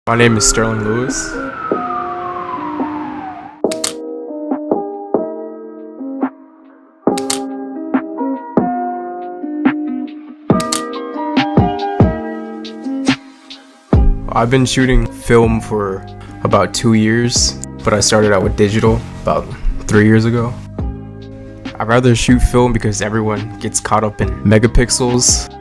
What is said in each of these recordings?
My name is Sterling Lewis. I've been shooting film for about 2 years, but I started out with digital about 3 years ago. I'd rather shoot film because everyone gets caught up in megapixels.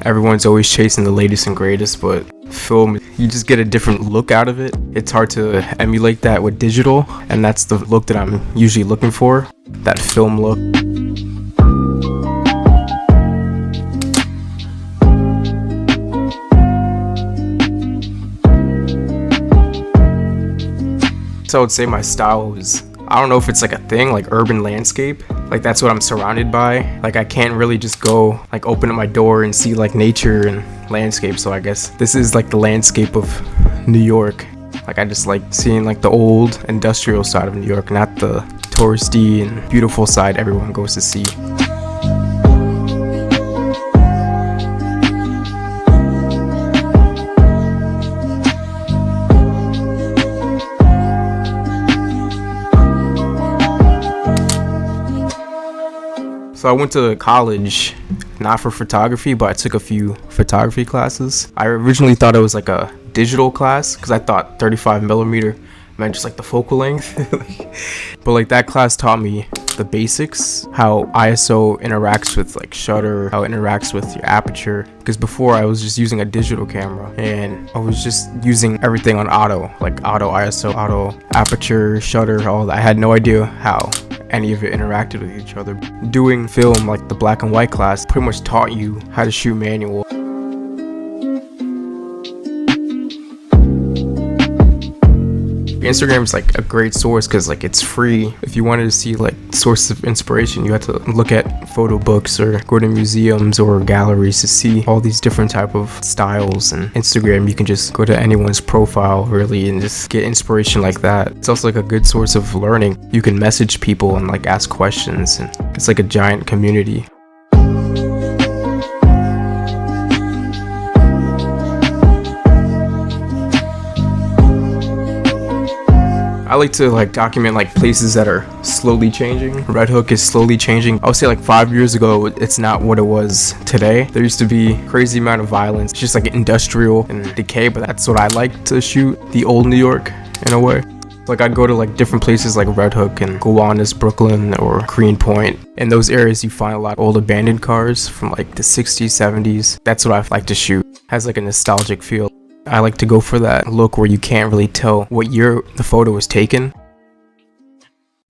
Everyone's always chasing the latest and greatest, but film, you just get a different look out of it. It's hard to emulate that with digital, and that's the look that I'm usually looking for, that film look. So I would say my style is, I don't know if it's like a thing, like urban landscape. Like that's what I'm surrounded by. Like I can't really just go like open up my door and see like nature and landscape. So I guess this is like the landscape of New York. Like I just like seeing like the old industrial side of New York, not the touristy and beautiful side everyone goes to see. So I went to college, not for photography, but I took a few photography classes. I originally thought it was like a digital class because I thought 35 millimeter meant just like the focal length. But like that class taught me the basics, how ISO interacts with like shutter, how it interacts with your aperture. Because before I was just using a digital camera and I was just using everything on auto, like auto ISO, auto aperture, shutter, all that. I had no idea how any of it interacted with each other. Doing film, like the black and white class, pretty much taught you how to shoot manual. Instagram is like a great source because like it's free. If you wanted to see like sources of inspiration, you had to look at photo books or go to museums or galleries to see all these different type of styles. And Instagram, you can just go to anyone's profile really and just get inspiration like that. It's also like a good source of learning. You can message people and like ask questions, and it's like a giant community. I like to like document like places that are slowly changing. Red Hook is slowly changing. I would say like 5 years ago, it's not what it was today. There used to be crazy amount of violence, it's just like industrial and decay, but that's what I like to shoot, the old New York in a way. Like I'd go to like different places like Red Hook and Gowanus, Brooklyn or Greenpoint. In those areas you find a lot of old abandoned cars from like the 60s, 70s. That's what I like to shoot. It has like a nostalgic feel. I like to go for that look where you can't really tell what year the photo was taken.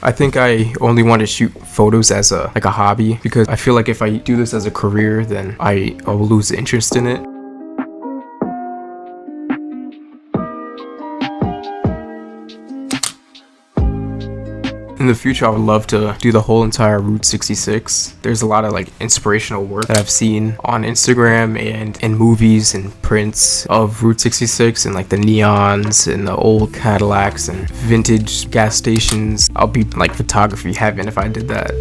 I think I only want to shoot photos as a hobby because I feel like if I do this as a career, then I will lose interest in it. In the future, I would love to do the whole entire Route 66. There's a lot of like inspirational work that I've seen on Instagram and in movies and prints of Route 66 and like the neons and the old Cadillacs and vintage gas stations. I'll be like photography heaven if I did that.